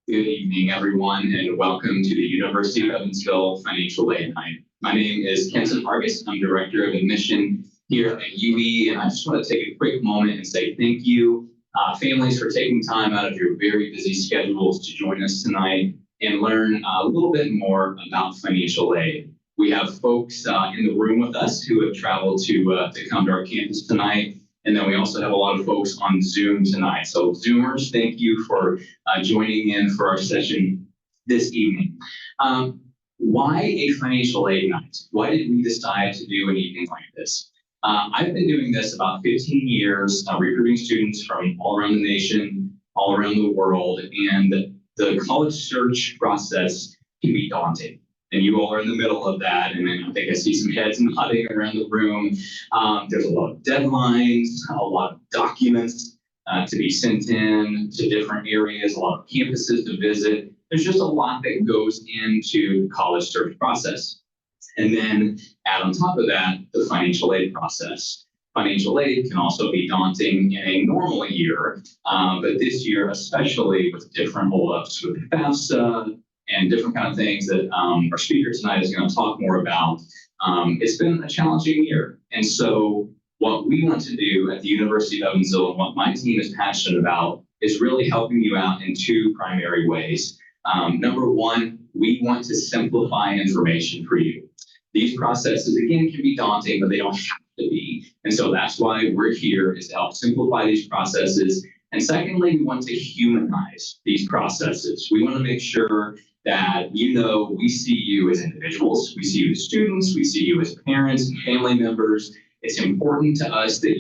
Good evening, everyone, and welcome to the University of Evansville Financial Aid Night. My name is Kenton Hargis. I'm Director of Admission here at UE, and I just want to take a quick moment and say thank you, families, for taking time out of your very busy schedules to join us tonight and learn a little bit more about financial aid. We have folks in the room with us who have traveled to come to our campus tonight. And then we also have a lot of folks on Zoom tonight. So Zoomers, thank you for joining in for our session this evening. Why a financial aid night? Why did we decide to do an evening like this? I've been doing this about 15 years, recruiting students from all around the nation, all around the world, and the college search process can be daunting. And you all are in the middle of that, and then I think I see some heads nodding around the room. There's a lot of deadlines, a lot of documents to be sent in to different areas, a lot of campuses to visit. There's just a lot that goes into the college search process. And then add on top of that, the financial aid process. Financial aid can also be daunting in a normal year, but this year, especially with different holdups with FAFSA, and different kind of things that our speaker tonight is going to talk more about. It's been a challenging year. And so what we want to do at the University of Evansville and what my team is passionate about is really helping you out in two primary ways. Number one, we want to simplify information for you. These processes, again, can be daunting, but they don't have to be. And so that's why we're here, is to help simplify these processes. And secondly, we want to humanize these processes. We want to make sure that we see you as individuals, we see you as students, we see you as parents and family members. It's important to us that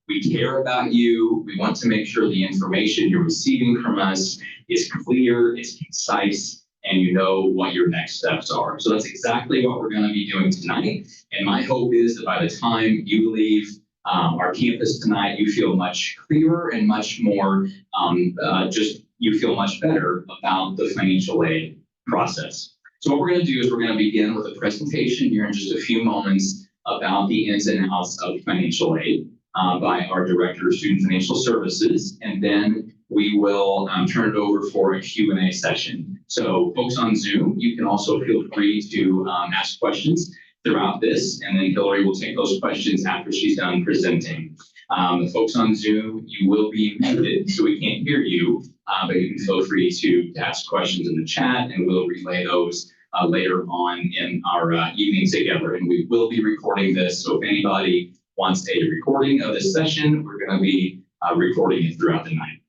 we care about you. We want to make sure the information you're receiving from us is clear, is concise, and you know what your next steps are. So that's exactly what we're going to be doing tonight. And my hope is that by the time you leave our campus tonight, you feel much clearer and much more you feel much better about the financial aid process. So what we're going to do is we're going to begin with a presentation here in just a few moments about the ins and outs of financial aid by our Director of Student Financial Services, and then we will turn it over for a Q&A session. So folks on Zoom, you can also feel free to ask questions throughout this, and then Hillary will take those questions after she's done presenting. The folks on Zoom, you will be muted, so we can't hear you, but you can feel free to ask questions in the chat, and we'll relay those later on in our evening together. And we will be recording this, so if anybody wants a recording of this session, we're going to be recording it throughout the night.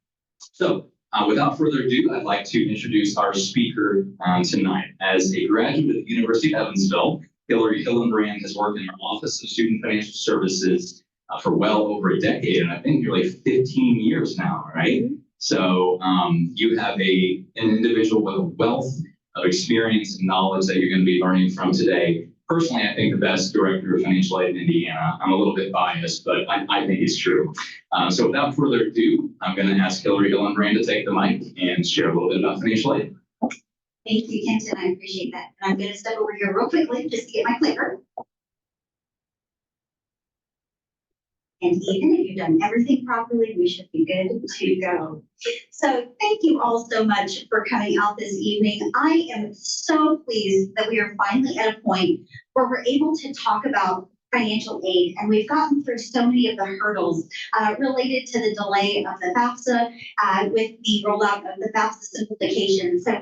So without further ado, I'd like to introduce our speaker tonight. As a graduate of the University of Evansville, Hillary Hillenbrand has worked in our Office of Student Financial Services for well over a decade, and I think nearly 15 years now, right? So you have an individual with a wealth of experience and knowledge that you're going to be learning from today. Personally, I think the best director of financial aid in Indiana. I'm a little bit biased, but I think it's true. So without further ado, I'm going to ask Hillary Hillenbrand to take the mic and share a little bit about financial aid. Thank you, Kenton. I appreciate that. And I'm going to step over here real quickly just to get my clicker. And even if you've done everything properly, we should be good to go. So thank you all so much for coming out this evening. I am so pleased that we are finally at a point where we're able to talk about financial aid, and we've gotten through so many of the hurdles related to the delay of the FAFSA with the rollout of the FAFSA simplification. So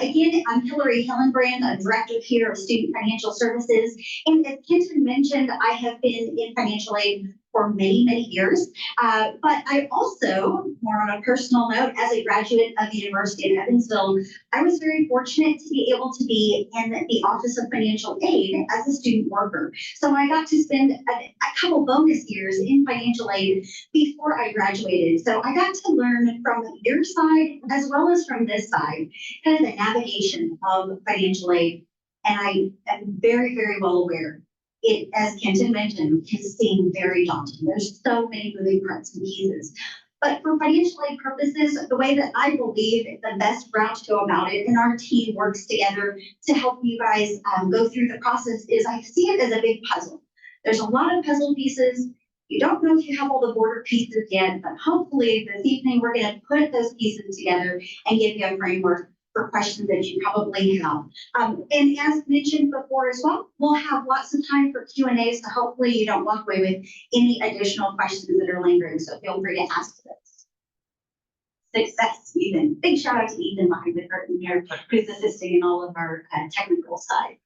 again, I'm Hillary Hillenbrand. I'm Director here of Student Financial Services. And as Kenton mentioned, I have been in financial aid for many, many years. But I also, more on a personal note, as a graduate of the University of Evansville, I was very fortunate to be able to be in the Office of Financial Aid as a student worker. So I got to spend a couple bonus years in financial aid before I graduated. So I got to learn from your side as well as from this side, kind of the navigation of financial aid. And I am very, very well aware. It, as Kenton mentioned, can seem very daunting. There's so many moving parts and pieces. But for financial aid purposes, the way that I believe the best route to go about it, and our team works together to help you guys go through the process, is I see it as a big puzzle. There's a lot of puzzle pieces, You don't know if you have all the border pieces yet, but hopefully this evening we're going to put those pieces together and give you a framework for questions that you probably have. And as mentioned before as well, we'll have lots of time for Q&A, so hopefully you don't walk away with any additional questions that are lingering, so feel free to ask those. Success, Ethan. Big shout out to Ethan behind the curtain here, who's assisting in all of our technical side.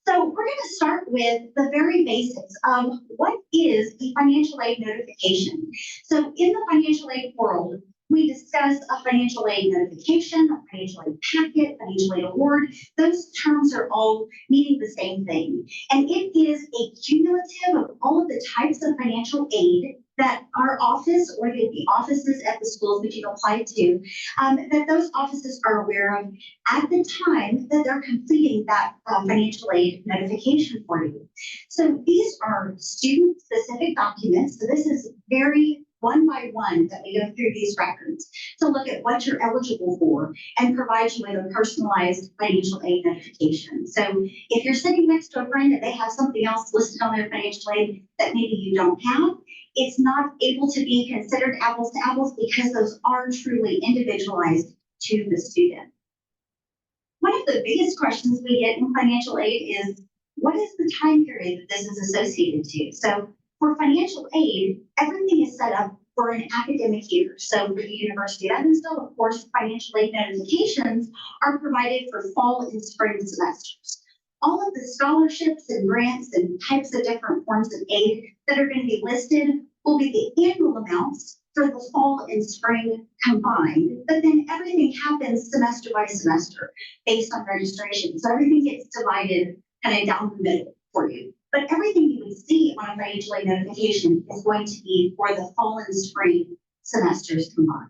So we're going to start with the very basics of what is a financial aid notification. So in the financial aid world, we discuss a financial aid notification, a financial aid packet, financial aid award. Those terms are all meaning the same thing. And it is a cumulative of all of the types of financial aid that our office or the offices at the schools that you apply to, that those offices are aware of at the time that they're completing that financial aid notification for you. So these are student-specific documents. So this is very one by one that we go through these records to look at what you're eligible for and provide you with a personalized financial aid notification. So if you're sitting next to a friend and they have something else listed on their financial aid that maybe you don't have, it's not able to be considered apples to apples because those are truly individualized to the student. One of the biggest questions we get in financial aid is, what is the time period that this is associated to? So for financial aid, everything is set up for an academic year. So for the University of Evansville, of course, financial aid notifications are provided for fall and spring semesters. All of the scholarships and grants and types of different forms of aid that are going to be listed will be the annual amounts for the fall and spring combined, but then everything happens semester by semester based on registration. So everything gets divided kind of down the middle for you. But everything you would see on a financial aid notification is going to be for the fall and spring semesters combined.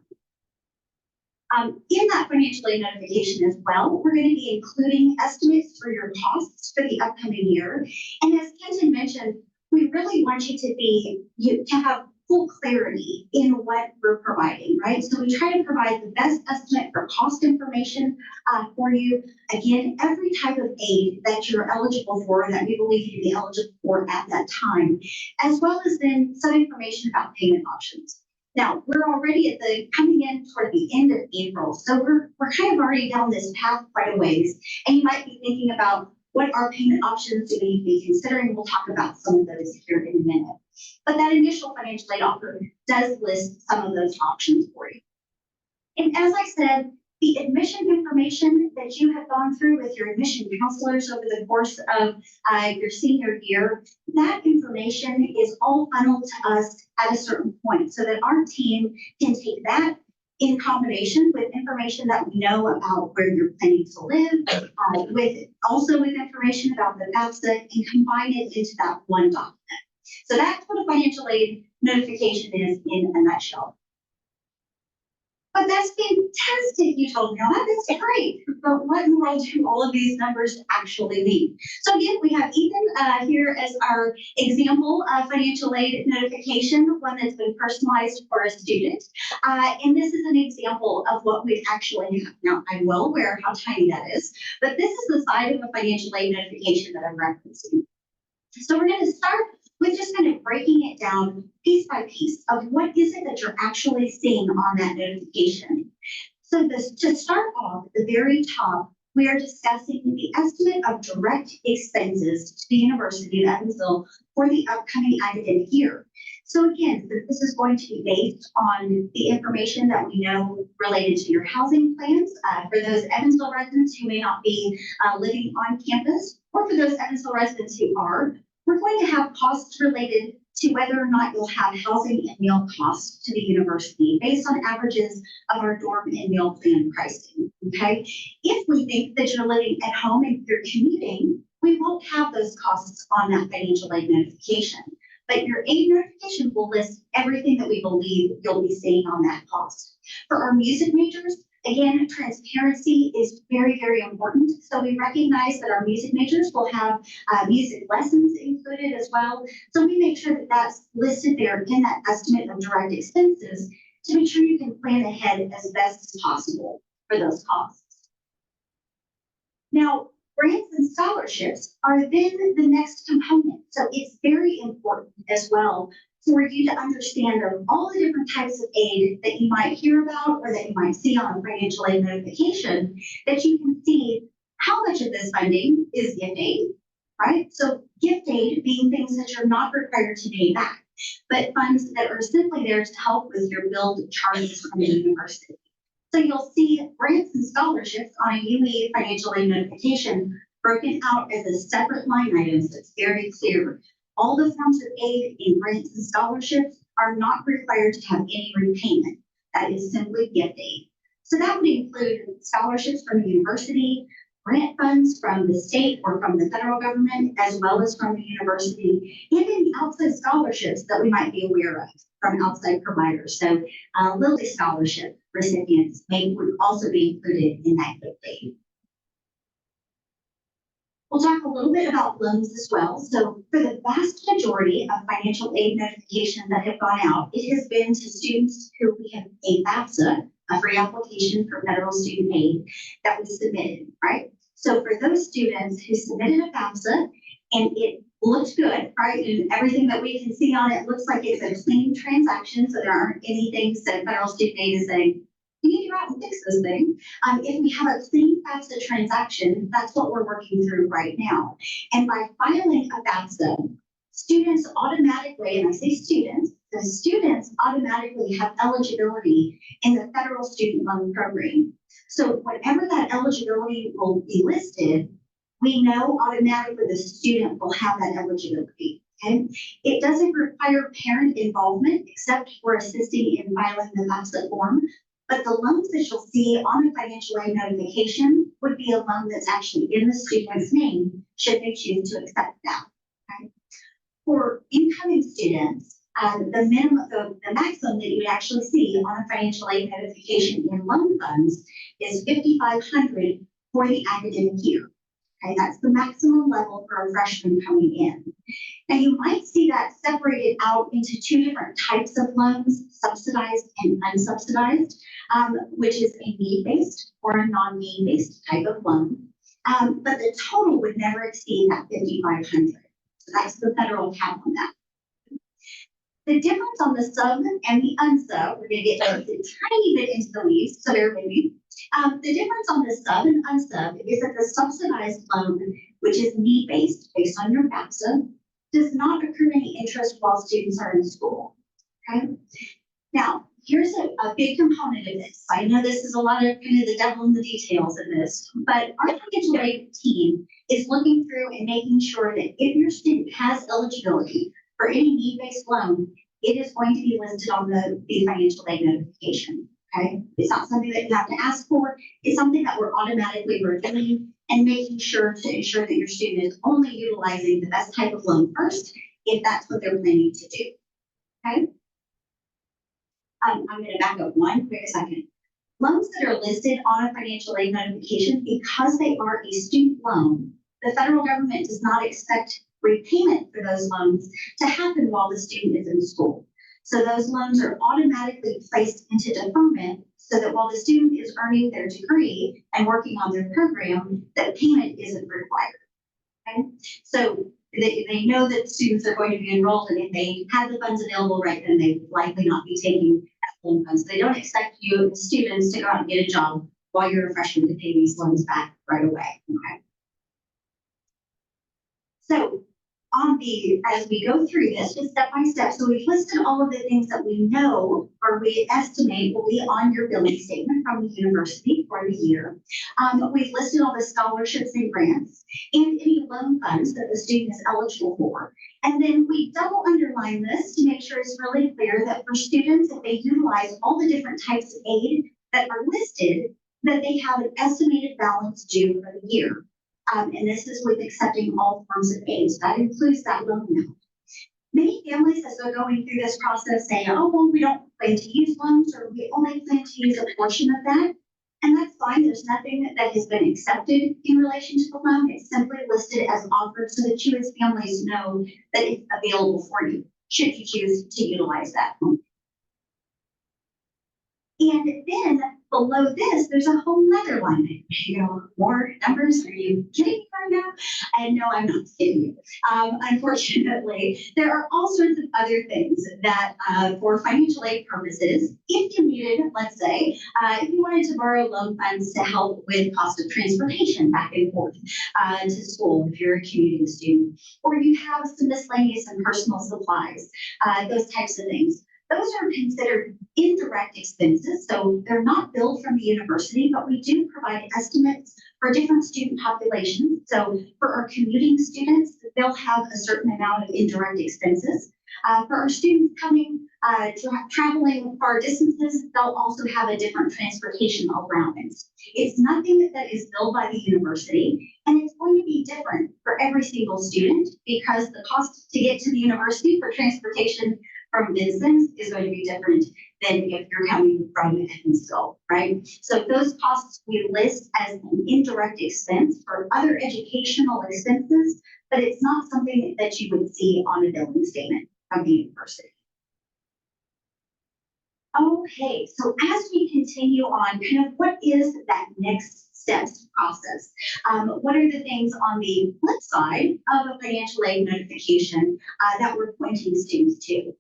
In that financial aid notification as well, we're going to be including estimates for your costs for the upcoming year. And as Kenton mentioned, we really want you to have full clarity in what we're providing, right? So we try to provide the best estimate for cost information for you. Again, every type of aid that you're eligible for, that we believe you to be eligible for at that time, as well as then some information about payment options. Now, we're already coming in toward the end of April, so we're kind of already down this path quite a ways. And you might be thinking about, what are payment options do we need to be considering? We'll talk about some of those here in a minute. But that initial financial aid offer does list some of those options for you. And as I said, the admission information that you have gone through with your admission counselors over the course of your senior year, that information is all funneled to us at a certain point so that our team can take that in combination with information that we know about where you're planning to live, with information about the FAFSA, and combine it into that one document. So that's what a financial aid notification is in a nutshell. But that's fantastic, you told me that. That's great. But what in the world do all of these numbers actually mean? So again, we have Ethan here as our example of financial aid notification, one that's been personalized for a student. And this is an example of what we actually have. Now, I'm well aware how tiny that is, but this is the side of a financial aid notification that I'm referencing. So we're going to start with just kind of breaking it down piece by piece of what is it that you're actually seeing on that notification. So to start off at the very top, we are discussing the estimate of direct expenses to the University of Evansville for the upcoming academic year. So again, this is going to be based on the information that we know related to your housing plans for those Evansville residents who may not be living on campus, or for those Evansville residents who are. We're going to have costs related to whether or not you'll have housing and meal costs to the university based on averages of our dorm and meal plan pricing, okay? If we think that you're living at home and you're commuting, we won't have those costs on that financial aid notification. But your aid notification will list everything that we believe you'll be seeing on that cost. For our music majors, again, transparency is very, very important. So we recognize that our music majors will have music lessons included as well. So we make sure that that's listed there in that estimate of direct expenses to make sure you can plan ahead as best as possible for those costs. Now, Grants and scholarships are then the next component. So it's very important as well for you to understand of all the different types of aid that you might hear about or that you might see on a financial aid notification, that you can see how much of this funding is gift aid, right? So gift aid being things that you're not required to pay back, but funds that are simply there to help with your billed charges from the university. So you'll see grants and scholarships on a UE financial aid notification broken out as a separate line item, so it's very clear. All the forms of aid in grants and scholarships are not required to have any repayment. That is simply gift aid. So that would include scholarships from the university, grant funds from the state or from the federal government, as well as from the university, and any outside scholarships that we might be aware of from outside providers. So Lilly Scholarship recipients would also be included in that gift aid. We'll talk a little bit about loans as well. So for the vast majority of financial aid notifications that have gone out, it has been to students who we have a FAFSA, a free application for federal student aid, that we submitted, right? So for those students who submitted a FAFSA and it looked good, right? And everything that we can see on it looks like it's a clean transaction. So there aren't any things that federal student aid is saying, you need to go out and fix this thing. If we have a clean FAFSA transaction, that's what we're working through right now. And by filing a FAFSA, students automatically, and I say students, the students automatically have eligibility in the federal student loan program. So whenever that eligibility will be listed, we know automatically the student will have that eligibility. Okay? It doesn't require parent involvement except for assisting in filing the FAFSA form. But the loans that you'll see on a financial aid notification would be a loan that's actually in the student's name, should they choose to accept that. Okay? For incoming students, the maximum that you would actually see on a financial aid notification in loan funds is $5,500 for the academic year. Okay, that's the maximum level for a freshman coming in. Now you might see that separated out into two different types of loans, subsidized and unsubsidized, which is a need-based or a non-need-based type of loan. But the total would never exceed that $5,500. So that's the federal cap on that. The difference on the sub and the unsub, we're going to get a tiny bit into the weeds, so bear with me. The difference on the sub and unsub is that the subsidized loan, which is need-based based on your FAFSA, does not accrue any interest while students are in school. Okay. Now, here's a big component of this. I know this is a lot of kind of the devil in the details in this, but our financial aid team is looking through and making sure that if your student has eligibility for any need-based loan, it is going to be listed on the financial aid notification. Okay, it's not something that you have to ask for. It's something that we're automatically reviewing and making sure to ensure that your student is only utilizing the best type of loan first, if that's what they're planning to do. Okay. I'm going to back up one quick second. Loans that are listed on a financial aid notification, because they are a student loan, the federal government does not expect repayment for those loans to happen while the student is in school. So those loans are automatically placed into deferment so that while the student is earning their degree and working on their program, that payment isn't required. Okay? So they know that students are going to be enrolled, and if they have the funds available right then, they would likely not be taking loan funds. They don't expect you, students, to go out and get a job while you're a freshman to pay these loans back right away. Okay. So as we go through this, just step by step, so we've listed all of the things that we know or we estimate will be on your billing statement from the university for the year. We've listed all the scholarships and grants and any loan funds that the student is eligible for. And then we double underline this to make sure it's really clear that for students, if they utilize all the different types of aid that are listed, that they have an estimated balance due for the year. And this is with accepting all forms of aid. So that includes that loan amount. Many families, as they're going through this process, say, oh, well, we don't plan to use loans, or we only plan to use a portion of that. And that's fine. There's nothing that has been accepted in relation to the loan. It's simply listed as offered so that you as families know that it's available for you, should you choose to utilize that loan. And then below this, there's a whole nother line. You know, more numbers? Are you kidding me right now? And no, I'm not kidding you. Unfortunately, there are all sorts of other things that for financial aid purposes, if you needed, let's say, if you wanted to borrow loan funds to help with cost of transportation back and forth to school if you're a commuting student, or you have some miscellaneous and personal supplies, those types of things. Those are considered indirect expenses, so they're not billed from the university, but we do provide estimates for different student populations. So for our commuting students, they'll have a certain amount of indirect expenses. For our students coming, traveling far distances, they'll also have a different transportation allowance. It's nothing that is billed by the university, and it's going to be different for every single student because the cost to get to the university for transportation from Vincent's is going to be different than if you're coming from Evansville, right? So those costs we list as an indirect expense for other educational expenses, but it's not something that you would see on a billing statement from the university. Okay, so as we continue on, kind of what is that next steps process? What are the things on the flip side of a financial aid notification that we're pointing students to?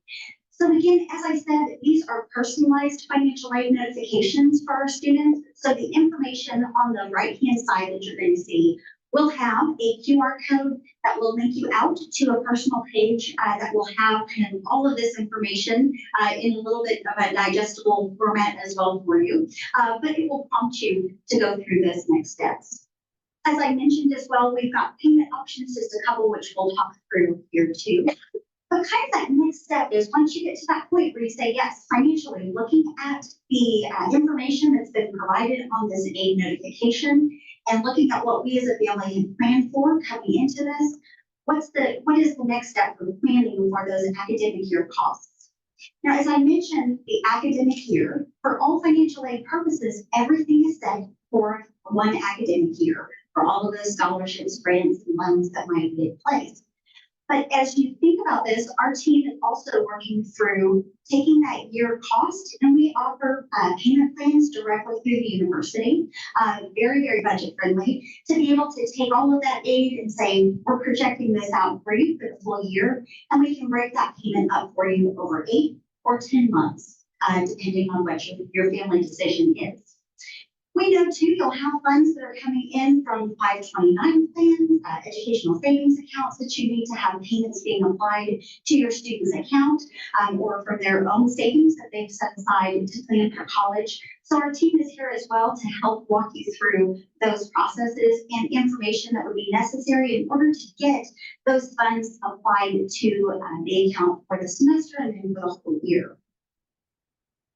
So again, as I said, these are personalized financial aid notifications for our students. So the information on the right-hand side that you're going to see will have a QR code that will link you out to a personal page that will have kind of all of this information in a little bit of a digestible format as well for you. But it will prompt you to go through those next steps. As I mentioned as well, we've got payment options, just a couple which we'll talk through here too. But kind of that next step is once you get to that point where you say, yes, financially, looking at the information that's been provided on this aid notification and looking at what we as a family have planned for coming into this, what is the next step for planning for those academic year costs? Now, as I mentioned, the academic year, for all financial aid purposes, everything is set for one academic year for all of those scholarships, grants, and loans that might be in place. But as you think about this, our team is also working through taking that year cost, and we offer payment plans directly through the university, very, very budget friendly, to be able to take all of that aid and say, we're projecting this out for you for the full year, and we can break that payment up for you over 8 or 10 months, depending on what your family decision is. We know too, you'll have funds that are coming in from 529 plans, educational savings accounts that you need to have payments being applied to your student's account or from their own savings that they've set aside to plan for college. So our team is here as well to help walk you through those processes and information that would be necessary in order to get those funds applied to the account for the semester and then for the whole year.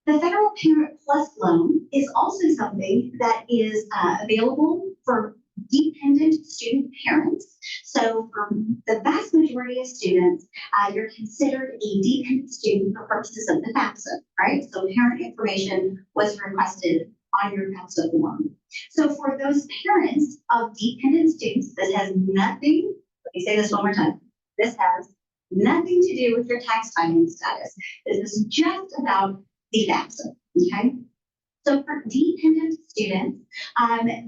The Federal Parent Plus loan is also something that is available for dependent student parents. So for the vast majority of students, you're considered a dependent student for purposes of the FAFSA, right? So parent information was requested on your FAFSA form. So for those parents of dependent students, this has nothing, let me say this one more time, this has nothing to do with your tax filing status. This is just about the FAFSA, okay? So for dependent students,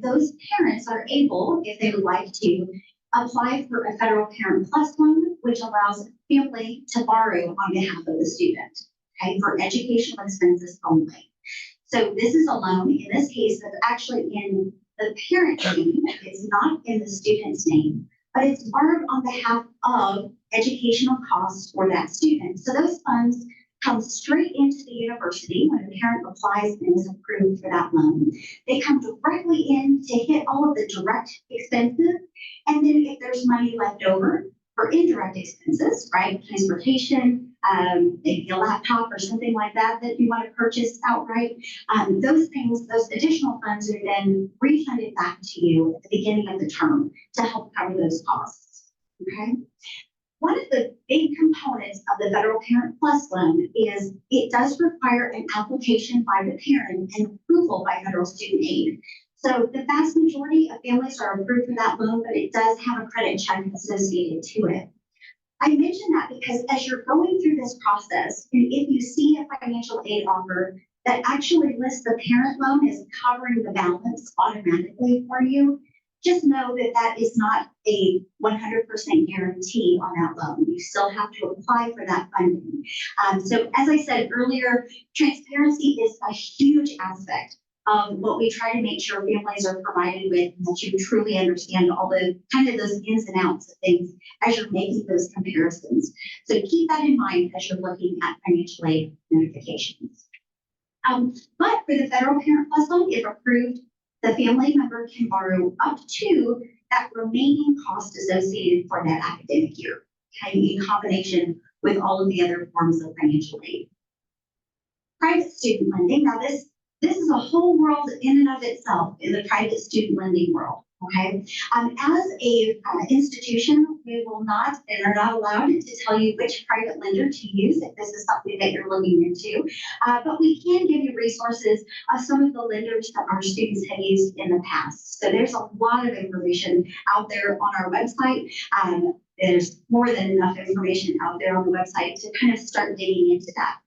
those parents are able, if they would like to, apply for a Federal Parent Plus loan, which allows family to borrow on behalf of the student, okay, for educational expenses only. So this is a loan, in this case, that's actually in the parent's name. It's not in the student's name, but it's borrowed on behalf of educational costs for that student. So those funds come straight into the university when a parent applies and is approved for that loan. They come directly in to hit all of the direct expenses. And then if there's money left over for indirect expenses, right? Transportation, maybe a laptop or something like that that you want to purchase outright. Those things, those additional funds are then refunded back to you at the beginning of the term to help cover those costs, okay? One of the big components of the Federal Parent Plus loan is it does require an application by the parent and approval by federal student aid. So the vast majority of families are approved for that loan, but it does have a credit check associated to it. I mention that because as you're going through this process, and if you see a financial aid offer that actually lists the parent loan as covering the balance automatically for you, just know that that is not a 100% guarantee on that loan. You still have to apply for that funding. So as I said earlier, transparency is a huge aspect of what we try to make sure families are provided with, and that you truly understand all the kind of those ins and outs of things as you're making those comparisons. So keep that in mind as you're looking at financial aid notifications. But for the federal Parent Plus loan, if approved, the family member can borrow up to that remaining cost associated for that academic year, okay, in combination with all of the other forms of financial aid. Private student lending, now this is a whole world in and of itself in the private student lending world. Okay, as a institution, we will not and are not allowed to tell you which private lender to use if this is something that you're looking into, but we can give you resources of some of the lenders that our students have used in the past. So there's a lot of information out there on our website. There's more than enough information out there on the website to kind of start digging into that.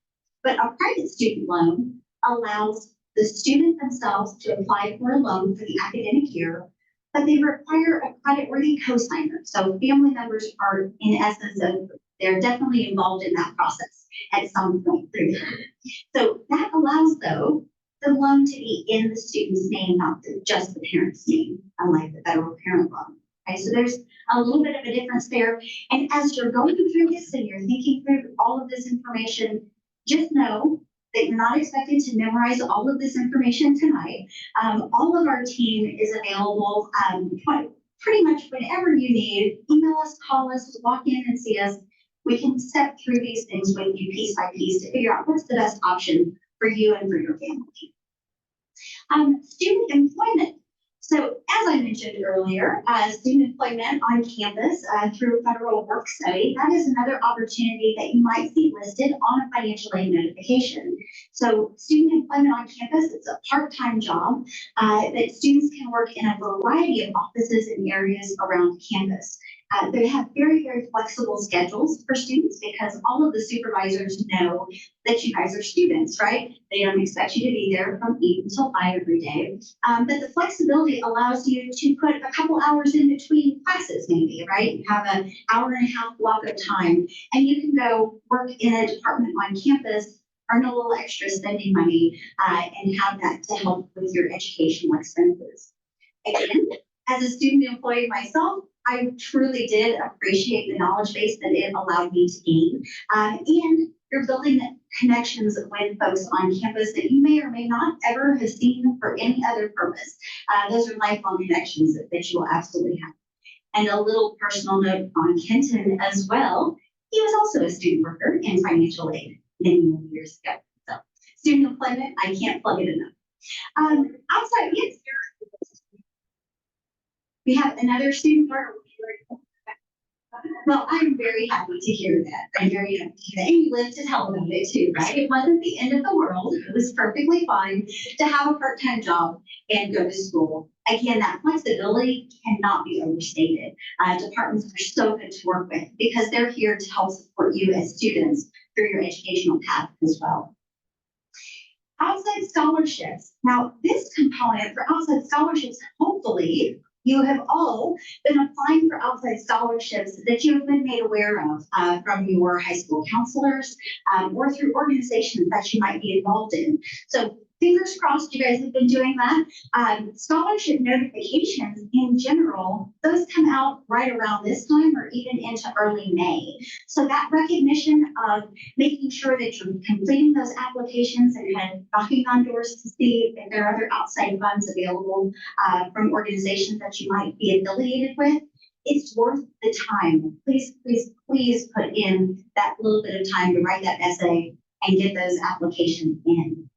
But a private student loan allows the student themselves to apply for a loan for the academic year, but they require a credit-worthy cosigner. So family members are, in essence, they're definitely involved in that process at some point through time. So that allows, though, the loan to be in the student's name, not just the parent's name, unlike the federal parent loan. Okay, so there's a little bit of a difference there. And as you're going through this and you're thinking through all of this information, just know that you're not expected to memorize all of this information tonight. All of our team is available pretty much whenever you need. Email us, call us, walk in and see us. We can step through these things with you piece by piece to figure out what's the best option for you and for your family. Student employment. So as I mentioned earlier, student employment on campus through federal work study, that is another opportunity that you might see listed on a financial aid notification. So student employment on campus, it's a part-time job that students can work in a variety of offices and areas around campus. They have very, very flexible schedules for students because all of the supervisors know that you guys are students, right? They don't expect you to be there from 8 until 5 every day. But the flexibility allows you to put a couple hours in between classes, maybe, right? You have an hour and a half block of time, and you can go work in a department on campus, earn a little extra spending money, and have that to help with your educational expenses. Again, as a student employee myself, I truly did appreciate the knowledge base that it allowed me to gain. And you're building connections with folks on campus that you may or may not ever have seen for any other purpose. Those are lifelong connections that you will absolutely have. And a little personal note on Kenton as well. He was also a student worker in financial aid many years ago. So student employment, I can't plug it enough. Outside, yes, we have another student worker. Well, I'm very happy to hear that. I'm very happy to hear that. And you lived to tell about it too, right? It wasn't the end of the world. It was perfectly fine to have a part-time job and go to school. Again, that flexibility cannot be overstated. Departments are so good to work with because they're here to help support you as students through your educational path as well. Outside scholarships. Now, this component for outside scholarships, hopefully, you have all been applying for outside scholarships that you have been made aware of from your high school counselors or through organizations that you might be involved in. So fingers crossed you guys have been doing that. Scholarship notifications in general, those come out right around this time or even into early May. So that recognition of making sure that you're completing those applications and kind of knocking on doors to see if there are other outside funds available from organizations that you might be affiliated with, it's worth the time. Please, please, please put in that little bit of time to write that essay and get those applications in.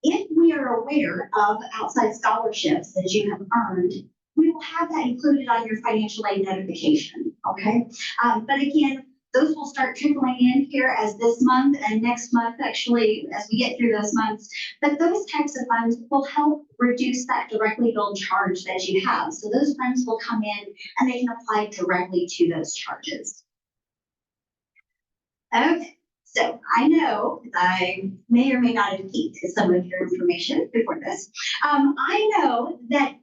If we are aware of outside scholarships that you have earned, we will have that included on your financial aid notification, okay? But again, those will start trickling in here as this month and next month, actually, as we get through those months. But those types of funds will help reduce that directly billed charge that you have. So those funds will come in and they can apply directly to those charges. Okay, So I know that I may or may not have leaked some of your information before this. I know that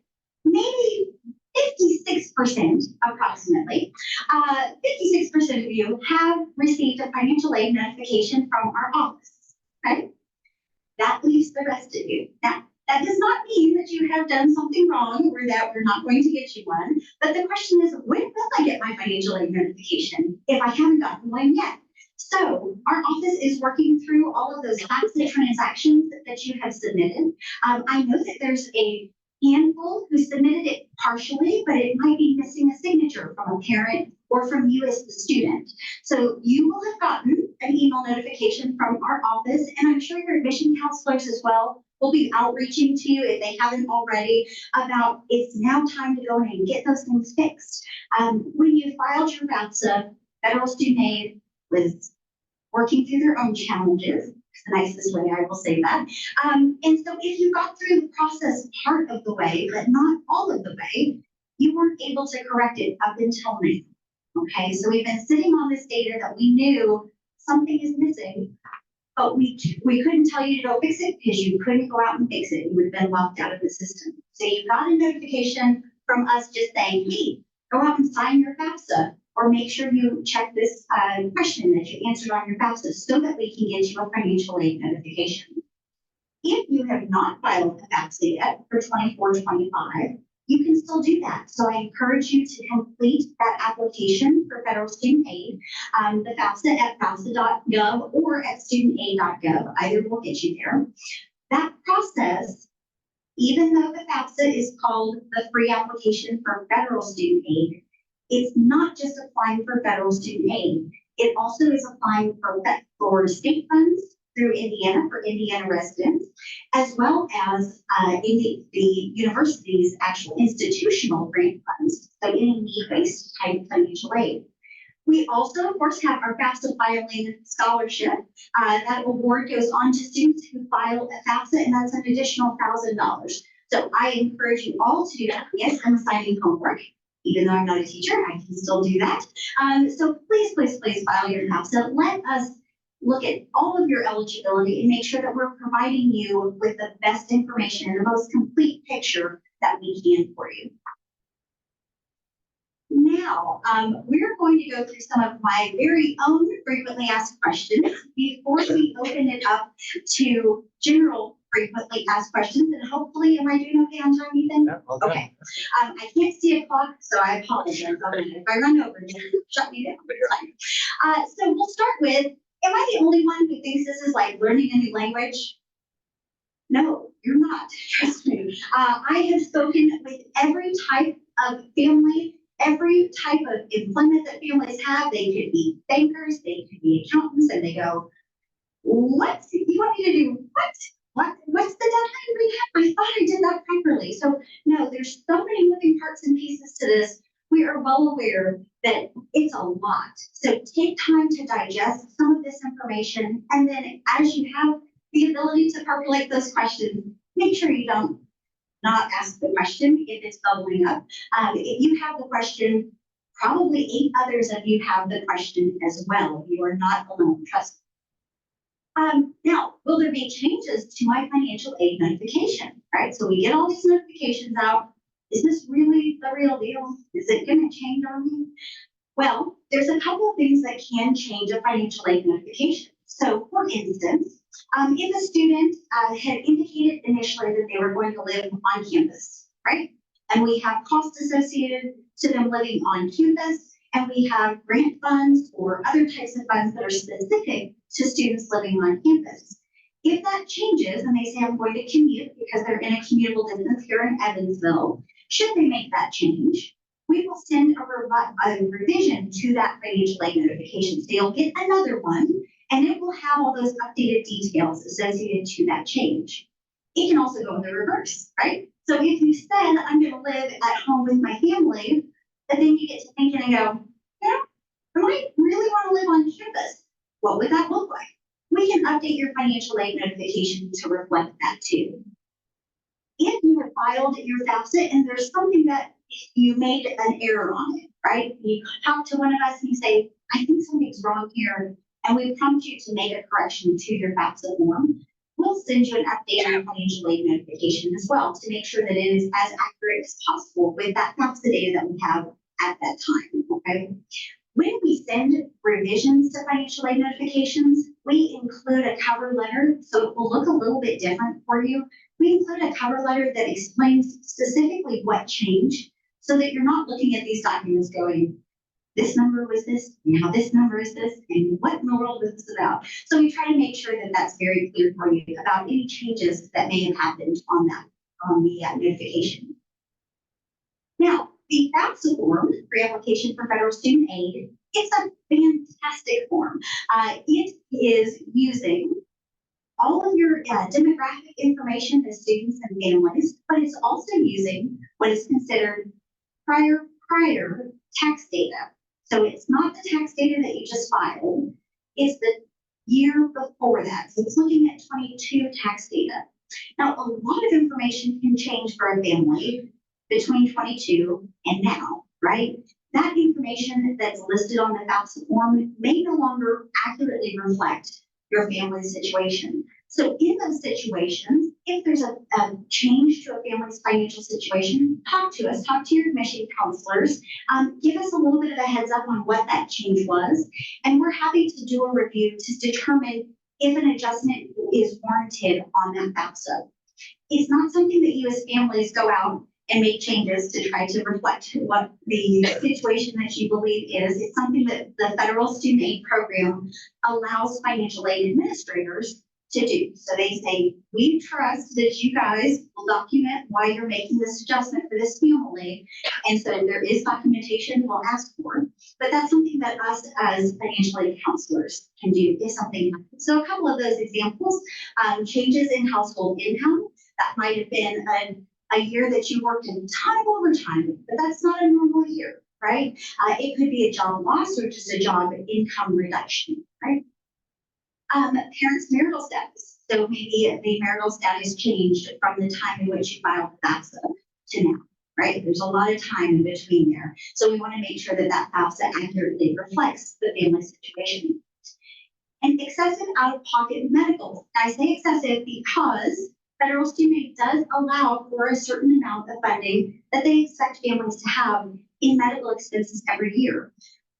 maybe 56% approximately, 56% of you have received a financial aid notification from our office. Okay? That leaves the rest of you. Now, that does not mean that you have done something wrong or that we're not going to get you one. But the question is, when will I get my financial aid notification if I haven't gotten one yet? So our office is working through all of those FAFSA transactions that you have submitted. I know that there's a handful who submitted it partially, but it might be missing a signature from a parent or from you as the student. So you will have gotten an email notification from our office, and I'm sure your admission counselors as well will be outreaching to you if they haven't already about it's now time to go in and get those things fixed. When you filed your FAFSA, federal student aid was working through their own challenges. It's the nicest way I will say that. And so if you got through the process part of the way, but not all of the way, you weren't able to correct it up until now. Okay, so we've been sitting on this data that we knew something is missing, but we couldn't tell you to go fix it because you couldn't go out and fix it. You would have been locked out of the system. So you got a notification from us just saying, hey, go out and sign your FAFSA, or make sure you check this question that you answered on your FAFSA so that we can get you a financial aid notification. If you have not filed a FAFSA yet for 24-25, you can still do that. So I encourage you to complete that application for federal student aid, the FAFSA at FAFSA.gov or at studentaid.gov. Either will get you there. That process, even though the FAFSA is called the free application for federal student aid, it's not just applying for federal student aid. It also is applying for state funds through Indiana for Indiana residents, as well as in the university's actual institutional grant funds, so any need-based type financial aid. We also, of course, have our FAFSA filing scholarship. That award goes on to students who file a FAFSA, and that's an additional $1,000. So I encourage you all to do that. Yes, I'm assigning homework. Even though I'm not a teacher, I can still do that. So please, please, please file your FAFSA. Let us look at all of your eligibility and make sure that we're providing you with the best information and the most complete picture that we can for you. Now, we're going to go through some of my very own frequently asked questions before we open it up to general frequently asked questions. And hopefully, am I doing okay on time, Ethan? Yeah, okay. I can't see a clock, so I apologize. If I run over, just shut me down. So we'll start with, am I the only one who thinks this is like learning a new language? No, you're not. Trust me. I have spoken with every type of family, every type of employment that families have. They could be bankers, they could be accountants, and they go, what? You want me to do what? What's the deadline we have? I thought I did that properly. So no, there's so many moving parts and pieces to this. We are well aware that it's a lot. So take time to digest some of this information. And then as you have the ability to percolate those questions, make sure you don't not ask the question if it's bubbling up. If you have the question, probably 8 others of you have the question as well. You are not alone, trust me. Now, will there be changes to my financial aid notification, right? So we get all these notifications out. Is this really the real deal? Is it going to change on me? Well, there's a couple of things that can change a financial aid notification. So for instance, if a student had indicated initially that they were going to live on campus, right? And we have costs associated to them living on campus, and we have grant funds or other types of funds that are specific to students living on campus. If that changes and they say, I'm going to commute because they're in a commutable distance here in Evansville, should they make that change, we will send a revision to that financial aid notification. So you'll get another one, and it will have all those updated details associated to that change. It can also go in the reverse, right? So if you said, I'm going to live at home with my family, but then you get to thinking and go, yeah, I might really want to live on campus. What would that look like? We can update your financial aid notification to reflect that too. If you have filed your FAFSA and there's something that you made an error on it, right? You talk to one of us and you say, I think something's wrong here. and we prompt you to make a correction to your FAFSA form, we'll send you an updated financial aid notification as well to make sure that it is as accurate as possible with that FAFSA data that we have at that time, okay? When we send revisions to financial aid notifications, we include a cover letter, so it will look a little bit different for you. We include a cover letter that explains specifically what changed so that you're not looking at these documents going, this number was this, now this number is this, and what in the world is this about? So we try to make sure that that's very clear for you about any changes that may have happened on the notification. Now, the FAFSA form, pre-application for federal student aid, it's a fantastic form. It is using all of your demographic information as students and families, but it's also using what is considered prior tax data. So it's not the tax data that you just filed, it's the year before that. So it's looking at 22 tax data. Now, a lot of information can change for a family between 22 and now, right? That information that's listed on the FAFSA form may no longer accurately reflect your family's situation. So in those situations, if there's a change to a family's financial situation, talk to us, talk to your admission counselors, give us a little bit of a heads up on what that change was, and we're happy to do a review to determine if an adjustment is warranted on that FAFSA. It's not something that you as families go out and make changes to try to reflect what the situation that you believe is. It's something that the federal student aid program allows financial aid administrators to do. So they say, we trust that you guys will document why you're making this adjustment for this family. And so there is documentation we'll ask for, but that's something that us as financial aid counselors can do if something happens. So a couple of those examples, changes in household income, that might have been a year that you worked a ton of overtime, but that's not a normal year, right? It could be a job loss or just a job income reduction, right? Parents' marital status. So maybe the marital status changed from the time in which you filed the FAFSA to now, right? There's a lot of time in between there. So we want to make sure that that FAFSA accurately reflects the family situation. And excessive out-of-pocket medical. I say excessive because federal student aid does allow for a certain amount of funding that they expect families to have in medical expenses every year.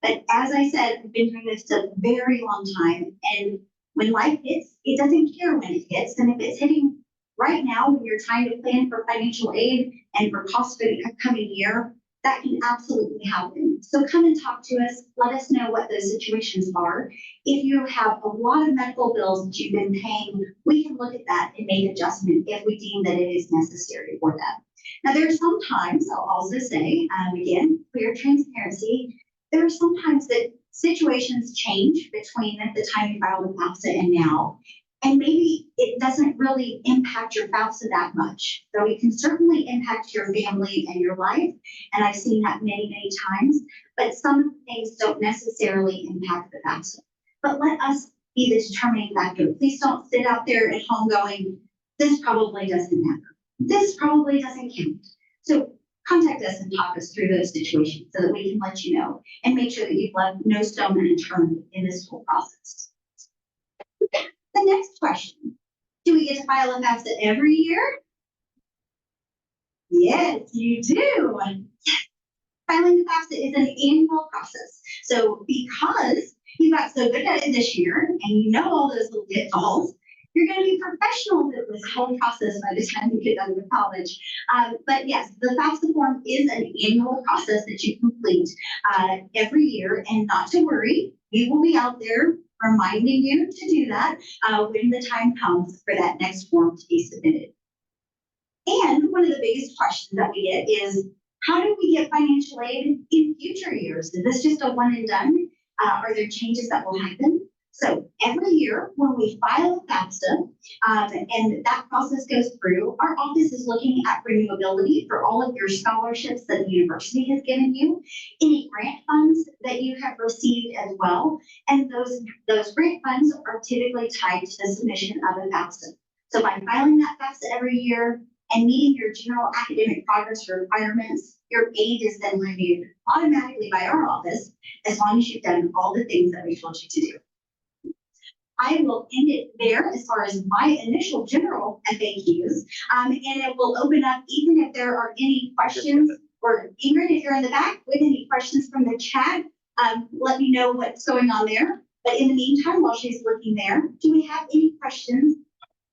But as I said, I've been doing this a very long time, and when life hits, it doesn't care when it hits. And if it's hitting right now when you're trying to plan for financial aid and for costs for the upcoming year, that can absolutely happen. So come and talk to us. Let us know what those situations are. If you have a lot of medical bills that you've been paying, we can look at that and make adjustment if we deem that it is necessary for that. Now, there are some times, I'll also say, again, clear transparency, there are sometimes that situations change between the time you file the FAFSA and now, and maybe it doesn't really impact your FAFSA that much. So it can certainly impact your family and your life, and I've seen that many times, but some things don't necessarily impact the FAFSA. But let us be the determining factor. Please don't sit out there at home going, this probably doesn't matter. This probably doesn't count. So contact us and talk us through those situations so that we can let you know and make sure that you've left no stone unturned in this whole process. The next question, do we get to file a FAFSA every year? Yes, you do. Yes. Filing the FAFSA is an annual process. So because you got so good at it this year and you know all those little pitfalls, you're going to be professional at this whole process by the time you get done with college. But yes, the FAFSA form is an annual process that you complete every year, and not to worry, we will be out there reminding you to do that when the time comes for that next form to be submitted. And one of the biggest questions that we get is, how do we get financial aid in future years? Is this just a one and done? Are there changes that will happen? So every year when we file a FAFSA and that process goes through, our office is looking at renewability for all of your scholarships that the university has given you, any grant funds that you have received as well. And those grant funds are typically tied to the submission of a FAFSA. So by filing that FAFSA every year and meeting your general academic progress requirements, your aid is then renewed automatically by our office as long as you've done all the things that we told you to do. I will end it there as far as my initial general FAQs. And it will open up, even if there are any questions, or Ingrid, if you're in the back with any questions from the chat, let me know what's going on there. But in the meantime, while she's looking there, do we have any questions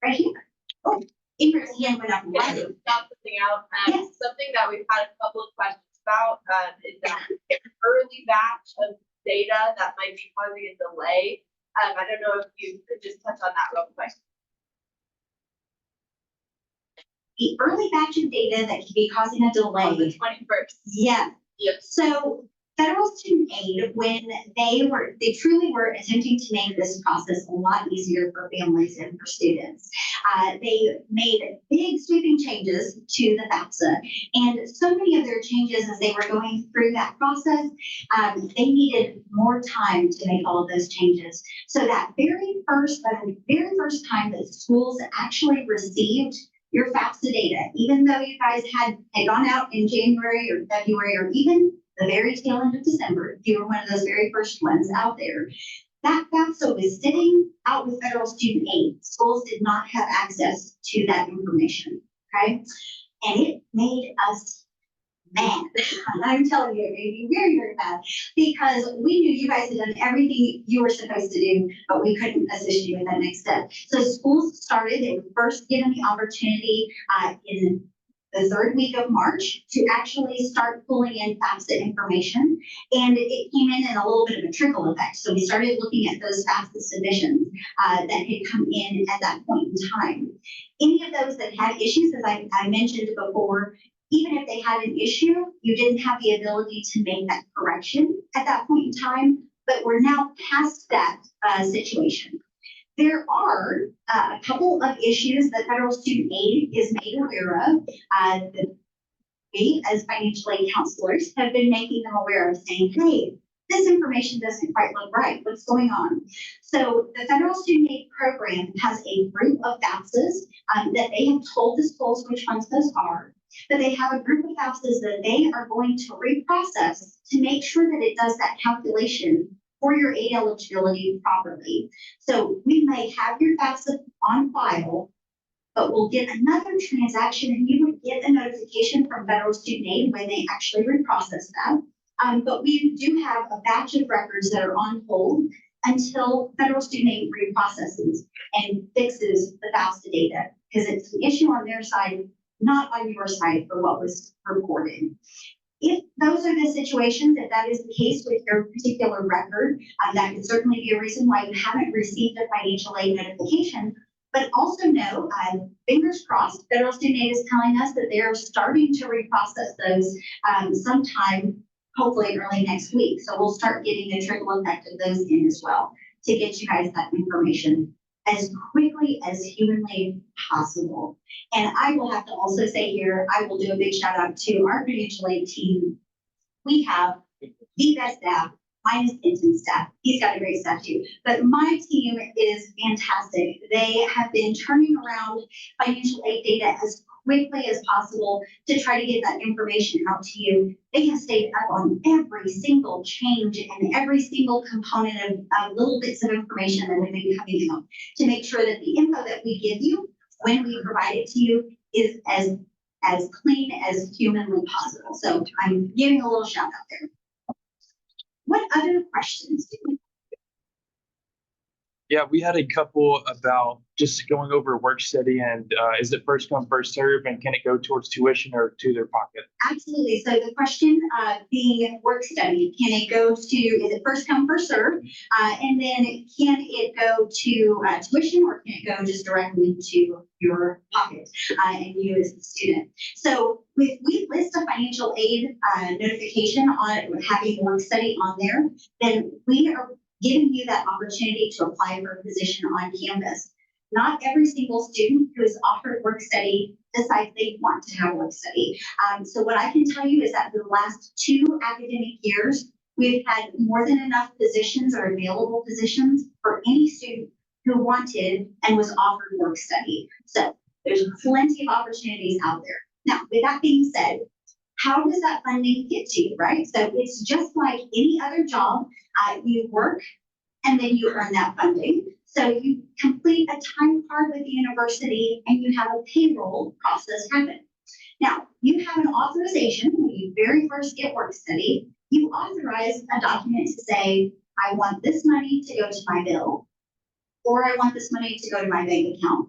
right here? Oh, Ingrid's hand went up. Stop something out. Yes. Something that we've had a couple of questions about is that early batch of data that might be causing a delay. I don't know if you could just touch on that real quick. The early batch of data that could be causing a delay. On the 21st. Yeah. Yes. So federal student aid, when they truly were attempting to make this process a lot easier for families and for students. They made big sweeping changes to the FAFSA, and so many of their changes as they were going through that process, they needed more time to make all of those changes. So that very first time that schools actually received your FAFSA data, even though you guys had gone out in January or February or even the very tail end of December, if you were one of those very first ones out there, that FAFSA was sitting out with federal student aid. Schools did not have access to that information, okay? And it made us mad. I'm telling you, it made me very, very mad, because we knew you guys had done everything you were supposed to do, but we couldn't assist you in that next step. So schools started, they were first given the opportunity in the third week of March to actually start pulling in FAFSA information. And it came in a little bit of a trickle effect. So we started looking at those FAFSA submissions that had come in at that point in time. Any of those that had issues, as I mentioned before, even if they had an issue, you didn't have the ability to make that correction at that point in time, but we're now past that situation. There are a couple of issues that federal student aid is made aware of that we as financial aid counselors have been making them aware of, saying, hey, this information doesn't quite look right. What's going on? So the federal student aid program has a group of FAFSAs that they have told the schools which ones those are, but they have a group of FAFSAs that they are going to reprocess to make sure that it does that calculation for your aid eligibility properly. So we may have your FAFSA on file, but we'll get another transaction and you would get a notification from federal student aid when they actually reprocess that. But we do have a batch of records that are on hold until federal student aid reprocesses and fixes the FAFSA data, because it's an issue on their side, not on your side for what was reported. If those are the situations, if that is the case with your particular record, that could certainly be a reason why you haven't received a financial aid notification. But also know, fingers crossed, federal student aid is telling us that they're starting to reprocess those sometime, hopefully early next week. So we'll start getting a trickle effect of those in as well to get you guys that information as quickly as humanly possible. And I will have to also say here, I will do a big shout out to our financial aid team. We have the best staff, minus Kenton's staff. He's got a great staff too. But my team is fantastic. They have been turning around financial aid data as quickly as possible to try to get that information out to you. They have stayed up on every single change and every single component of little bits of information that have been coming out to make sure that the info that we give you when we provide it to you is as clean as humanly possible. So I'm giving a little shout out there. What other questions do we have? Yeah, we had a couple about just going over work study and is it first come, first serve, and can it go towards tuition or to their pocket? Absolutely. So the question being work study, can it go to, is it first come, first serve? And then can it go to tuition, or can it go just directly to your pocket and you as the student? So if we list a financial aid notification on having work study on there, then we are giving you that opportunity to apply for a position on campus. Not every single student who is offered work study decides they want to have work study. So what I can tell you is that for the last 2 academic years, we've had more than enough positions or available positions for any student who wanted and was offered work study. So there's plenty of opportunities out there. Now, with that being said, how does that funding get to you, right? So it's just like any other job. You work and then you earn that funding. So you complete a time card with the university and you have a payroll process happen. Now, you have an authorization when you very first get work study. You authorize a document to say, I want this money to go to my bill, or I want this money to go to my bank account,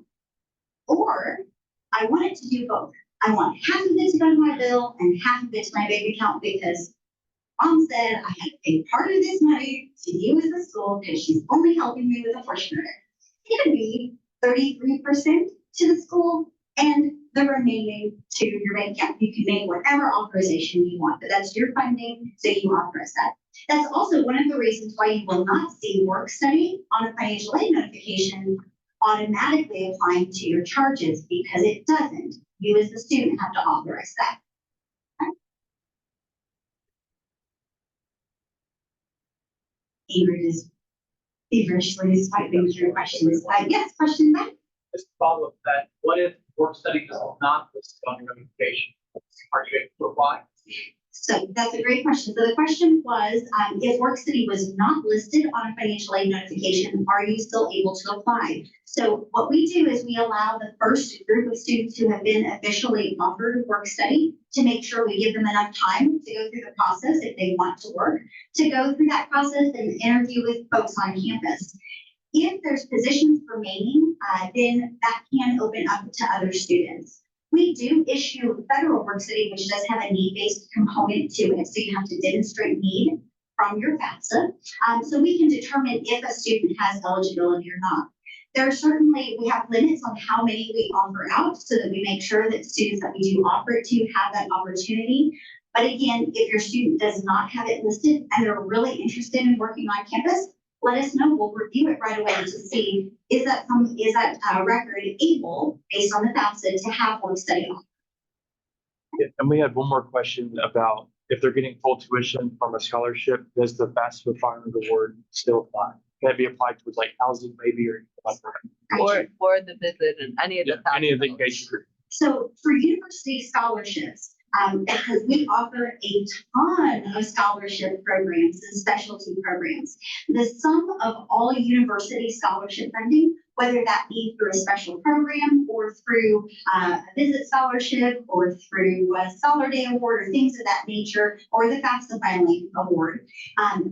or I want it to do both. I want half of it to go to my bill and half of it to my bank account because mom said I had to pay part of this money to you as the school because she's only helping me with a portion of it. It could be 33% to the school and the remaining to your bank account. You can make whatever authorization you want, but that's your funding, so you authorize that. That's also one of the reasons why you will not see work study on a financial aid notification automatically applying to your charges because it doesn't. You as the student have to authorize that. Ingrid is feverishly swiping through questions. Yes, question back? Just follow up that, what if work study is not listed on your notification? Are you able to apply? So that's a great question. So the question was, if work study was not listed on a financial aid notification, are you still able to apply? So what we do is we allow the first group of students who have been officially offered work study to make sure we give them enough time to go through the process if they want to work, to go through that process and interview with folks on campus. If there's positions remaining, then that can open up to other students. We do issue federal work study, which does have a need-based component to it, so you have to demonstrate need from your FAFSA. So we can determine if a student has eligibility or not. There are certainly, we have limits on how many we offer out so that we make sure that students that we do offer it to have that opportunity. But again, if your student does not have it listed and they're really interested in working on campus, let us know. We'll review it right away to see, is that record able, based on the FAFSA, to have work study on? Yeah, and we had one more question about if they're getting full tuition from a scholarship, does the FAFSA Fireman Award still apply? Can it be applied towards like housing maybe or like that? Or the visit and any of the. Any of the engagement? So for university scholarships, because we offer a ton of scholarship programs and specialty programs, the sum of all university scholarship funding, whether that be through a special program or through a visit scholarship or through a Scholar Day award or things of that nature, or the FAFSA filing award,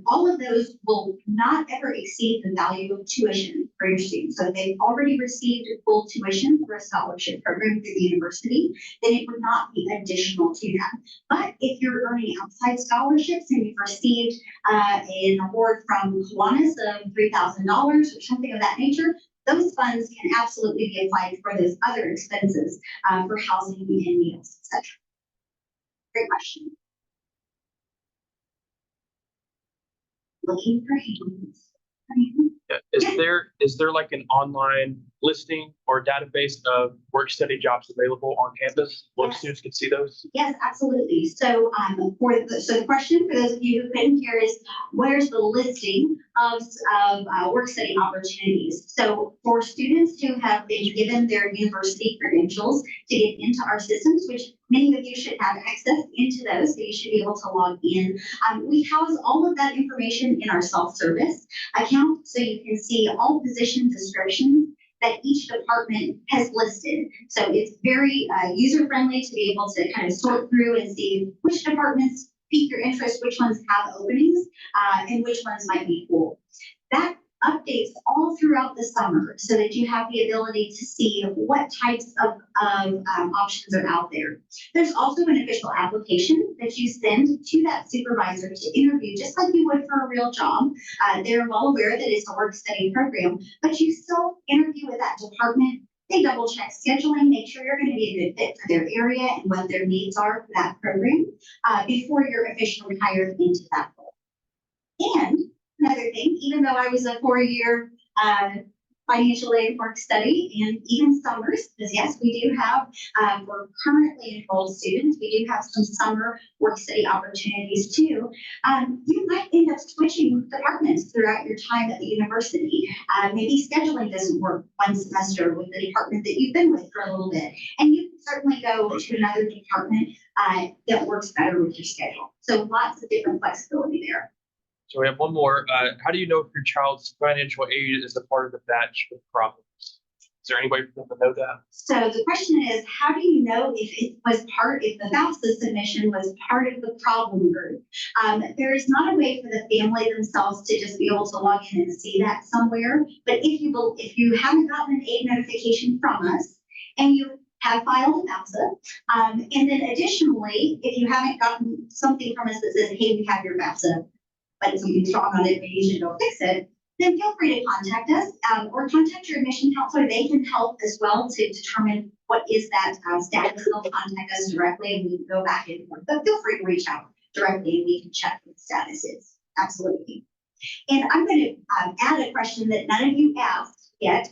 all of those will not ever exceed the value of tuition for your students. So if they've already received full tuition for a scholarship program through the university, then it would not be additional to that. But if you're earning outside scholarships and you've received an award from Kiwanis of $3,000 or something of that nature, those funds can absolutely be applied for those other expenses for housing and meals, etc. Great question. Looking for hands. Yeah. Is there like an online listing or database of work study jobs available on campus where Yes. students can see those? Yes, absolutely. So the question for those of you who couldn't hear is, where's the listing of work study opportunities? So for students who have been given their university credentials to get into our systems, which many of you should have access into those, so you should be able to log in. We house all of that information in our self-service account, so you can see all position descriptions that each department has listed. So it's very user-friendly to be able to kind of sort through and see which departments pique your interest, which ones have openings, and which ones might be full. That updates all throughout the summer so that you have the ability to see what types of options are out there. There's also an official application that you send to that supervisor to interview, just like you would for a real job. They're well aware that it's a work study program, but you still interview with that department. They double check scheduling, make sure you're going to be a good fit for their area and what their needs are for that program before you're officially hired into that role. And another thing, even though I was a 4-year financial aid work study and even summers, because yes, we do have, for currently enrolled students, we do have some summer work study opportunities too. You might end up switching departments throughout your time at the university. Maybe scheduling doesn't work one semester with the department that you've been with for a little bit. And you can certainly go to another department that works better with your schedule. So lots of different flexibility there. So we have one more. How do you know if your child's financial aid is a part of the batch with problems? Is there any way for them to know that? So the question is, how do you know if the FAFSA submission was part of the problem group? There is not a way for the family themselves to just be able to log in and see that somewhere. But if you haven't gotten an aid notification from us and you have filed a FAFSA, and then additionally, if you haven't gotten something from us that says, hey, we have your FAFSA, but something's wrong on it, maybe you should go fix it, then feel free to contact us or contact your admission counselor. They can help as well to determine what is that status. They'll contact us directly and we can go back and forth. But feel free to reach out directly and we can check what the status is. Absolutely. And I'm going to add a question that none of you asked yet,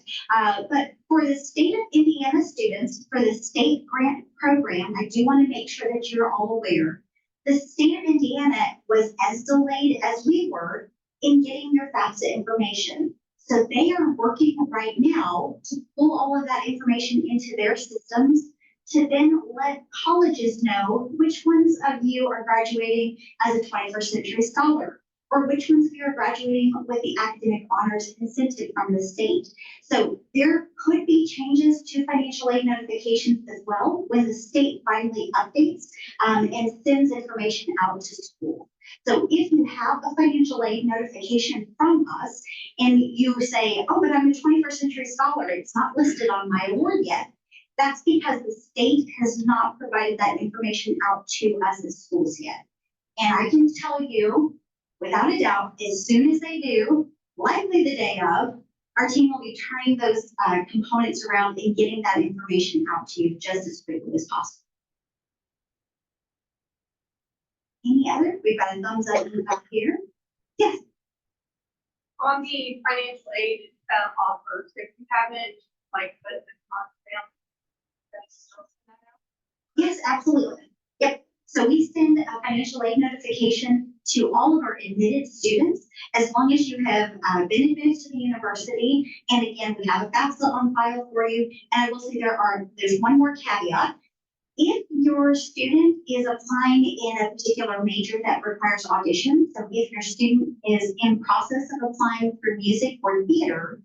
but for the state of Indiana students, for the state grant program, I do want to make sure that you're all aware. The state of Indiana was as delayed as we were in getting your FAFSA information. So they are working right now to pull all of that information into their systems to then let colleges know which ones of you are graduating as a 21st century scholar, or which ones of you are graduating with the academic honors incentive from the state. So there could be changes to financial aid notifications as well when the state finally updates and sends information out to school. So if you have a financial aid notification from us and you say, oh, but I'm a 21st century scholar, it's not listed on my award yet, that's because the state has not provided that information out to us as schools yet. And I can tell you, without a doubt, as soon as they do, likely the day of, our team will be turning those components around and getting that information out to you just as quickly as possible. Any other? We've got a thumbs up in the back here. Yes. On the financial aid offers, if you haven't, like, put the cost down, that's still send that out? Yes, absolutely. Yep. So we send a financial aid notification to all of our admitted students as long as you have been admitted to the university. And again, we have a FAFSA on file for you. And I will say there's one more caveat. If your student is applying in a particular major that requires audition, so if your student is in process of applying for music or theater,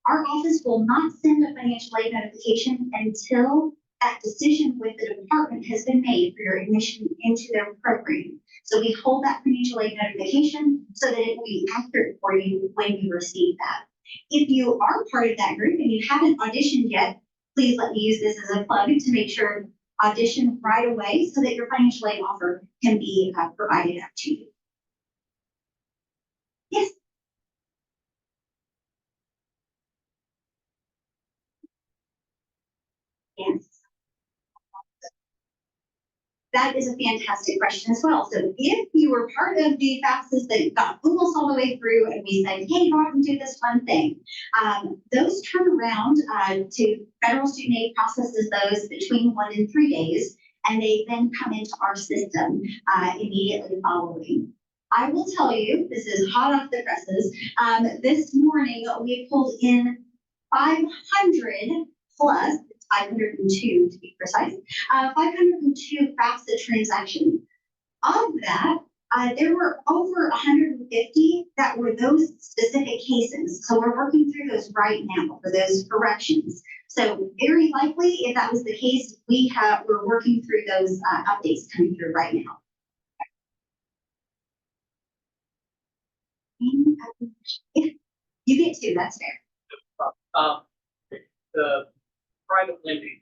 our office will not send a financial aid notification until that decision with the department has been made for your admission into their program. So we hold that financial aid notification so that it will be accurate for you when you receive that. If you are part of that group and you haven't auditioned yet, please let me use this as a plug to make sure audition right away so that your financial aid offer can be provided up to you. Yes. Yes. That is a fantastic question as well. So if you were part of the FAFSAs that got almost all the way through and we said, hey, go out and do this one thing, those turn around to federal student aid processes those between 1 and 3 days, and they then come into our system immediately following. I will tell you, this is hot off the presses. This morning we pulled in 500 plus, 502 to be precise, 502 FAFSA transactions. Of that, there were over 150 that were those specific cases. So we're working through those right now for those corrections. So very likely, if that was the case, we're working through those updates coming through right now. If you get two, that's fair. The private lending,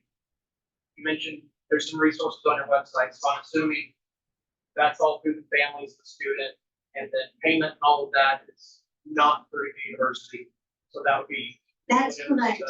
you mentioned there's some resources on your website, so I'm assuming that's all through the families, the student, and then payment and all of that is not through the university. So that would be. That's correct.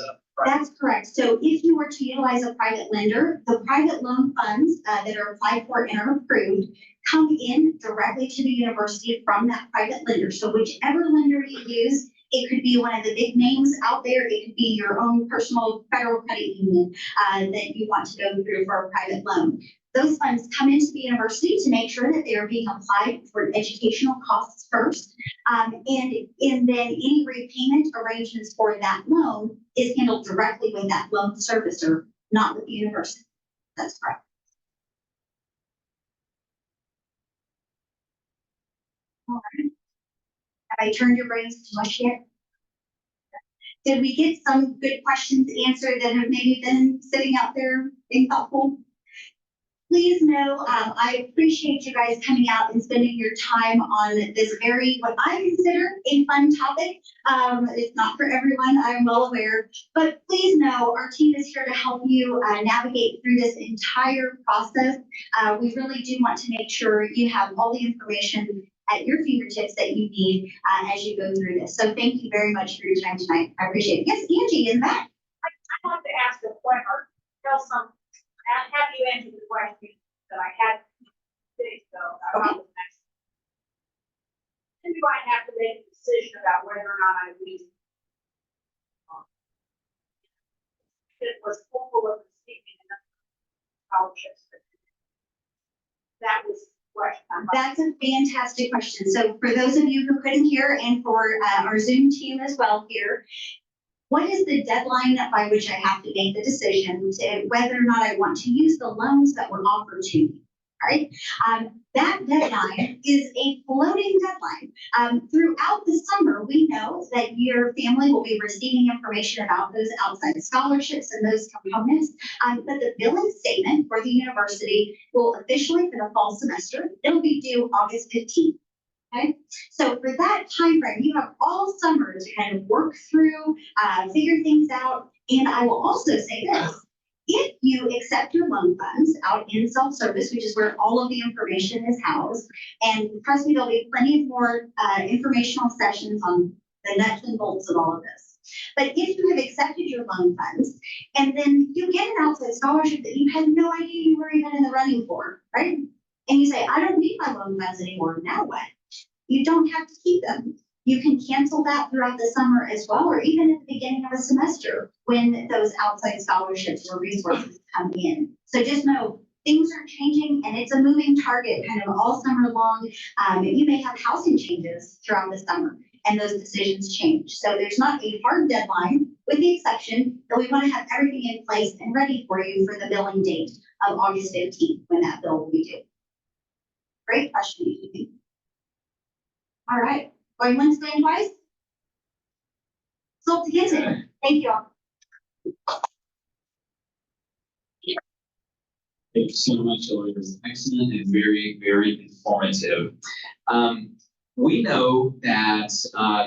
That's correct. So if you were to utilize a private lender, the private loan funds that are applied for and are approved come in directly to the university from that private lender. So whichever lender you use, it could be one of the big names out there. It could be your own personal federal credit union that you want to go through for a private loan. Those funds come into the university to make sure that they are being applied for educational costs first. And then any repayment arrangements for that loan is handled directly with that loan servicer, not with the university. That's correct. All right. Have I turned your brains to mush yet? Did we get some good questions answered that have maybe been sitting out there being thoughtful? Please know, I appreciate you guys coming out and spending your time on this very, what I consider a fun topic. It's not for everyone, I'm well aware, but please know our team is here to help you navigate through this entire process. We really do want to make sure you have all the information at your fingertips that you need as you go through this. So thank you very much for your time tonight. I appreciate it. Yes, Angie, in the back. I want to ask a question, or tell some, have you answered the question that I had today, so about the next. When do I have to make a decision about whether or not I leave? It was full of speaking and scholarships. That was the question. That's a fantastic question. So for those of you who couldn't hear and for our Zoom team as well here, what is the deadline by which I have to make the decision to whether or not I want to use the loans that were offered to me? All right. That deadline is a floating deadline. Throughout the summer, we know that your family will be receiving information about those outside scholarships and those components. But the billing statement for the university will officially, for the fall semester, it'll be due August 15th. Okay, so for that time frame, you have all summer to kind of work through, figure things out. And I will also say this: if you accept your loan funds out in self-service, which is where all of the information is housed, and trust me, there'll be plenty of more informational sessions on the nuts and bolts of all of this. But if you have accepted your loan funds and then you get an outside scholarship that you had no idea you were even in the running for, right? And you say, I don't need my loan funds anymore, now what? You don't have to keep them. You can cancel that throughout the summer as well, or even at the beginning of a semester when those outside scholarships or resources come in. So just know things are changing and it's a moving target kind of all summer long. You may have housing changes throughout the summer and those decisions change. So there's not a hard deadline, with the exception that we want to have everything in place and ready for you for the billing date of August 15th when that bill will be due. Great question, Amy. All right, going once, going twice. So to get it, thank you all. Thank you so much, Hillary. It was excellent and very, very informative. We know that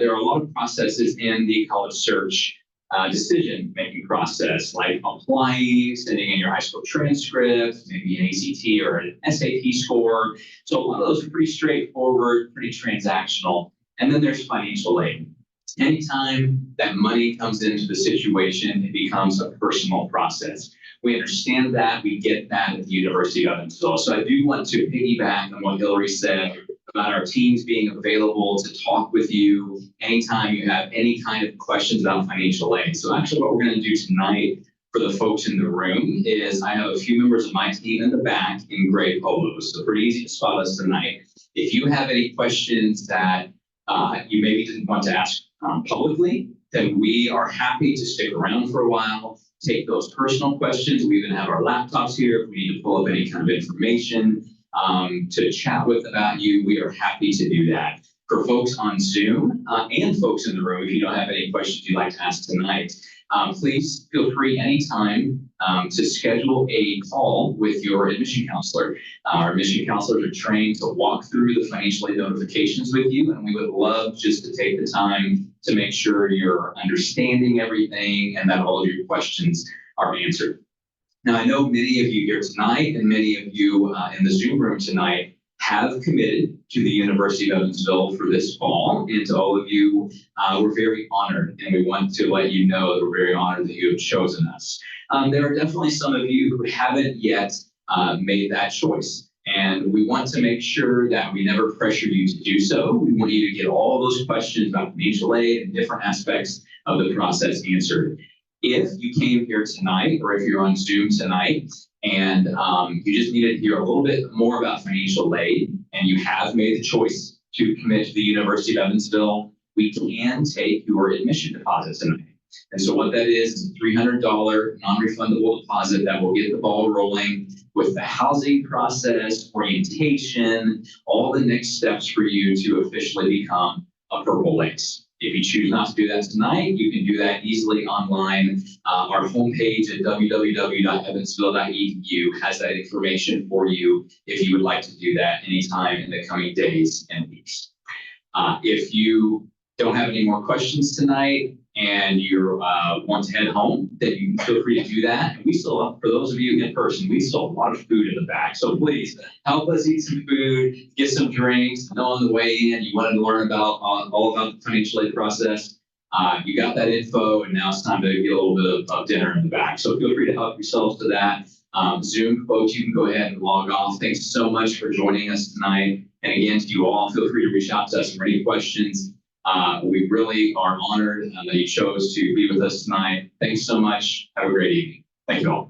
there are a lot of processes in the college search decision-making process, like applying, sending in your high school transcript, maybe an ACT or an SAT score. So a lot of those are pretty straightforward, pretty transactional. And then there's financial aid. Anytime that money comes into the situation, it becomes a personal process. We understand that, we get that at the University of Evansville. So I do want to piggyback on what Hillary said about our teams being available to talk with you anytime you have any kind of questions about financial aid. So actually what we're going to do tonight for the folks in the room is I have a few members of my team in the back in gray polos. So pretty easy to spot us tonight. If you have any questions that you maybe didn't want to ask publicly, then we are happy to stick around for a while, take those personal questions. We even have our laptops here if we need to pull up any kind of information to chat with about you. We are happy to do that. For folks on Zoom and folks in the room, if you don't have any questions you'd like to ask tonight, please feel free anytime to schedule a call with your admission counselor. Our admission counselors are trained to walk through the financial aid notifications with you, and we would love just to take the time to make sure you're understanding everything and that all of your questions are answered. Now, I know many of you here tonight and many of you in the Zoom room tonight have committed to the University of Evansville for this fall. And to all of you, we're very honored, and we want to let you know that we're very honored that you have chosen us. There are definitely some of you who haven't yet made that choice. And we want to make sure that we never pressure you to do so. We want you to get all those questions about financial aid and different aspects of the process answered. If you came here tonight, or if you're on Zoom tonight, and you just needed to hear a little bit more about financial aid, and you have made the choice to commit to the University of Evansville, we can take your admission deposit tonight. And so what that is a $300 non-refundable deposit that will get the ball rolling with the housing process, orientation, all the next steps for you to officially become purple links. If you choose not to do that tonight, you can do that easily online. Our homepage at www.evansville.edu has that information for you if you would like to do that anytime in the coming days and weeks. If you don't have any more questions tonight and you want to head home, then you can feel free to do that. And we still have, for those of you in person, we still have a lot of food in the back. So please help us eat some food, get some drinks. I know on the way in, you wanted to learn about all about the financial aid process. You got that info, and now it's time to get a little bit of dinner in the back. So feel free to help yourselves to that. Zoom folks, you can go ahead and log off. Thanks so much for joining us tonight. And again, to you all, feel free to reach out to us for any questions. We really are honored that you chose to be with us tonight. Thanks so much. Have a great evening. Thank you all.